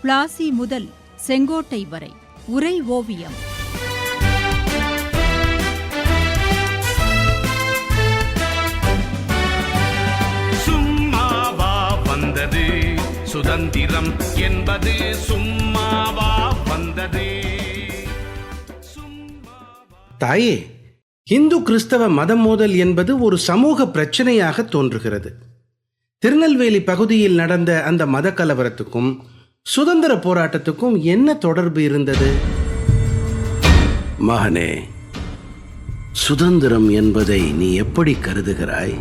பிளாசி முதல் செங்கோட்டை வரை உரை ஓவியம். சும்மாவா வந்தது சுதந்திரம் என்பது, சும்மாவா வந்தது. தாயே, இந்து கிறிஸ்தவ மதம் மோதல் என்பது ஒரு சமூக பிரச்சனையாக தோன்றுகிறது. திருநெல்வேலி பகுதியில் நடந்த அந்த மத கலவரத்துக்கும் சுதந்திர போராட்டத்துக்கும் என்ன தொடர்பு இருந்தது? மகனே, சுதந்திரம் என்பதை நீ எப்படி கருதுகிறாய்?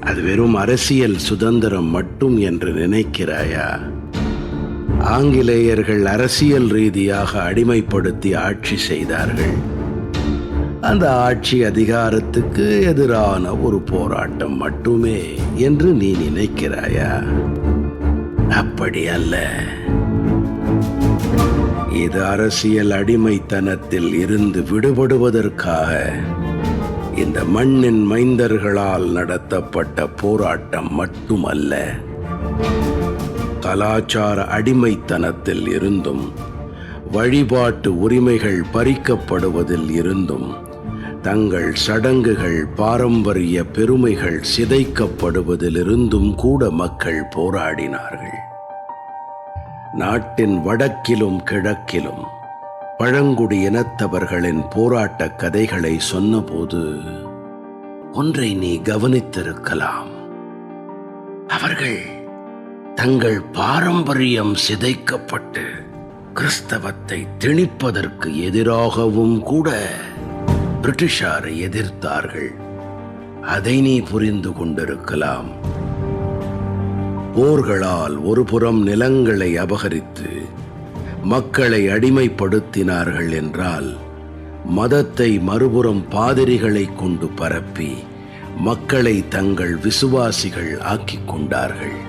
அது வெறும் அரசியல் சுதந்திரம் மட்டும் என்று நினைக்கிறாயா? ஆங்கிலேயர்கள் அரசியல் ரீதியாக அடிமைப்படுத்தி ஆட்சி செய்தார்கள். அந்த ஆட்சி அதிகாரத்துக்கு எதிரான ஒரு போராட்டம் மட்டுமே என்று நீ நினைக்கிறாயா? அப்படி அல்ல. இது அரசியல் அடிமைத்தனத்தில் இருந்து விடுபடுவதற்காக இந்த மண்ணின் மைந்தர்களால் நடத்தப்பட்ட போராட்டம் மட்டுமல்ல. கலாச்சார அடிமைத்தனத்தில் இருந்தும், வழிபாட்டு உரிமைகள் பறிக்கப்படுவதில் இருந்தும், தங்கள் சடங்குகள் பாரம்பரிய பெருமைகள் சிதைக்கப்படுவதிலிருந்தும் கூட மக்கள் போராடினார்கள். நாட்டின் வடக்கிலும் கிழக்கிலும் பழங்குடி இனத்தவர்களின் போராட்ட கதைகளை சொன்னபோது ஒன்றை நீ கவனித்திருக்கலாம். அவர்கள் தங்கள் பாரம்பரியம் சிதைக்கப்பட்டு கிறிஸ்தவத்தை திணிப்பதற்கு எதிராகவும் கூட பிரிட்டிஷாரை எதிர்த்தார்கள். அதை நீ புரிந்து கொண்டிருக்கலாம். போர்களால் ஒருபுறம் நிலங்களை அபகரித்து மக்களை அடிமைப்படுத்தினார்கள் என்றால், மதத்தை மறுபுறம் பாதிரிகளை கொண்டு பரப்பி மக்களை தங்கள் விசுவாசிகள் ஆக்கிக் கொண்டார்கள்.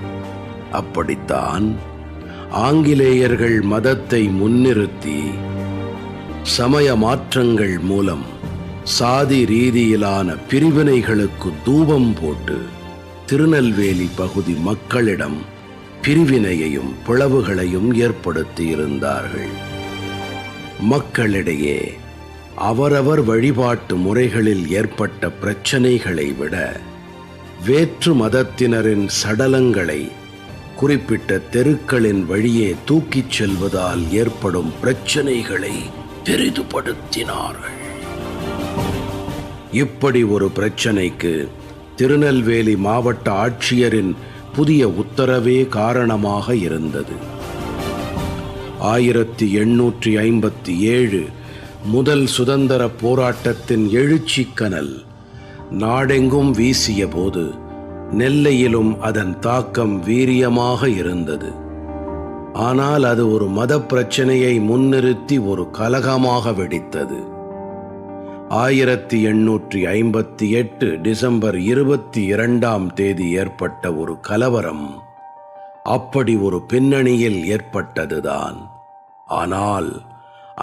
அப்படித்தான் ஆங்கிலேயர்கள் மதத்தை முன்னிறுத்தி சமய மாற்றங்கள் மூலம் சாதி ரீதியிலான பிரிவினைகளுக்கு தூபம் போட்டு திருநெல்வேலி பகுதி மக்களிடம் பிரிவினையையும் பிளவுகளையும் ஏற்படுத்தி இருந்தார்கள். மக்களிடையே அவரவர் வழிபாட்டு முறைகளில் ஏற்பட்ட பிரச்சனைகளை விட வேற்று மதத்தினரின் சடலங்களை குறிப்பிட்ட தெருக்களின் வழியே தூக்கிச் செல்வதால் ஏற்படும் பிரச்சனைகளை பெரிதுபடுத்தினார்கள். இப்படி ஒரு பிரச்சனைக்கு திருநெல்வேலி மாவட்ட ஆட்சியரின் புதிய உத்தரவே காரணமாக இருந்தது. 1857 முதல் சுதந்திர போராட்டத்தின் எழுச்சி கனல் நாடெங்கும் வீசிய போது நெல்லையிலும் அதன் தாக்கம் வீரியமாக இருந்தது. ஆனால் அது ஒரு மத பிரச்சனையை முன்னிறுத்தி ஒரு கலகமாக வெடித்தது. 1858 டிசம்பர் 22ஆம் தேதி ஏற்பட்ட ஒரு கலவரம் அப்படி ஒரு பின்னணியில் ஏற்பட்டதுதான். ஆனால்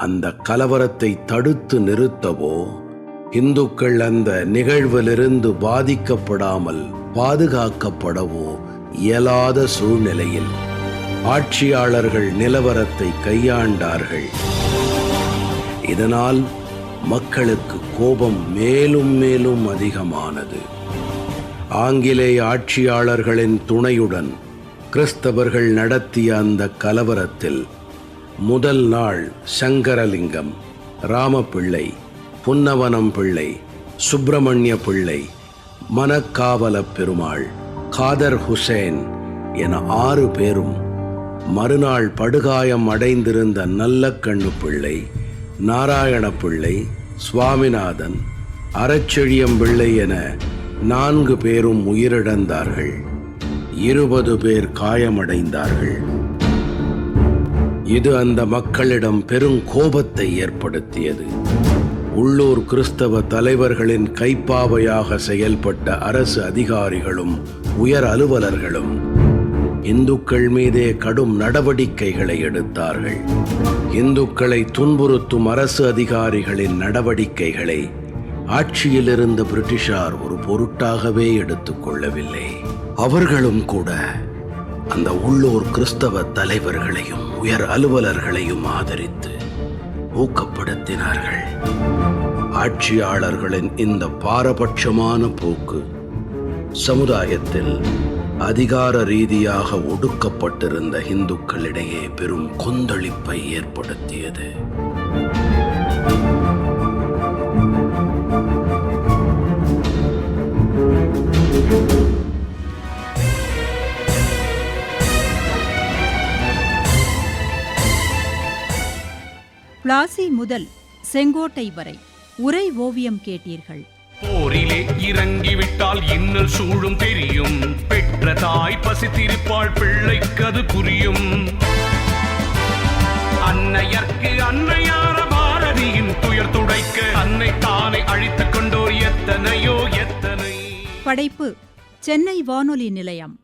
அந்த கலவரத்தை தடுத்து நிறுத்தவோ, இந்துக்கள் அந்த நிகழ்விலிருந்து பாதிக்கப்படாமல் பாதுகாக்கப்படவோ இயலாத சூழ்நிலையில் ஆட்சியாளர்கள் நிலவரத்தை கையாண்டார்கள். இதனால் மக்களுக்கு கோபம் மேலும் மேலும் அதிகமானது. ஆங்கிலேய ஆட்சியாளர்களின் துணையுடன் கிறிஸ்தவர்கள் நடத்திய அந்த கலவரத்தில் முதல் நாள் சங்கரலிங்கம், ராமப்பிள்ளை, புன்னவனம் பிள்ளை, சுப்பிரமணிய பிள்ளை, மனக்காவல பெருமாள், காதர் ஹுசேன் என 6 பேரும், மறுநாள் படுகாயம் அடைந்திருந்த நல்ல கண்ணு பிள்ளை, நாராயண பிள்ளை, சுவாமிநாதன், அறச்செழியம் பிள்ளை என 4 பேரும் உயிரிழந்தார்கள். 20 பேர் காயமடைந்தார்கள். இது அந்த மக்களிடம் பெரும் கோபத்தை ஏற்படுத்தியது. உள்ளூர் கிறிஸ்தவ தலைவர்களின் கைப்பாவையாக செயல்பட்ட அரசு அதிகாரிகளும் உயர் அலுவலர்களும் இந்துக்கள் மீதே கடும் நடவடிக்கைகளை எடுத்தார்கள். இந்துக்களை துன்புறுத்தும் அரசு அதிகாரிகளின் நடவடிக்கைகளை ஆட்சியில் இருந்த பிரிட்டிஷார் ஒரு பொருட்டாகவே எடுத்துக்கொள்ளவில்லை. அவர்களும் கூட அந்த உள்ளூர் கிறிஸ்தவ தலைவர்களையும் உயர் அலுவலர்களையும் ஆதரித்து ஊக்கப்படுத்தினார்கள். ஆட்சியாளர்களின் இந்த பாரபட்சமான போக்கு சமுதாயத்தில் அதிகார ரீதியாக ஒடுக்கப்பட்டிருந்த இந்துக்களிடையே பெரும் கொந்தளிப்பை ஏற்படுத்தியது. பிளாசி முதல் செங்கோட்டை வரை உரை ஓவியம் கேட்டீர்கள். போரிலே இறங்கிவிட்டால் இன்னல் சூழும் தெரியும். பெற்ற தாய் பசித்திருப்பாள், பிள்ளைக்கது புரியும். அன்னையர்க்கு அன்னையார பாரதியின் துயர் துடைக்க அன்னை தானை அழித்துக் கொண்டோர் எத்தனையோ எத்தனை. படைப்பு சென்னை வானொலி நிலையம்.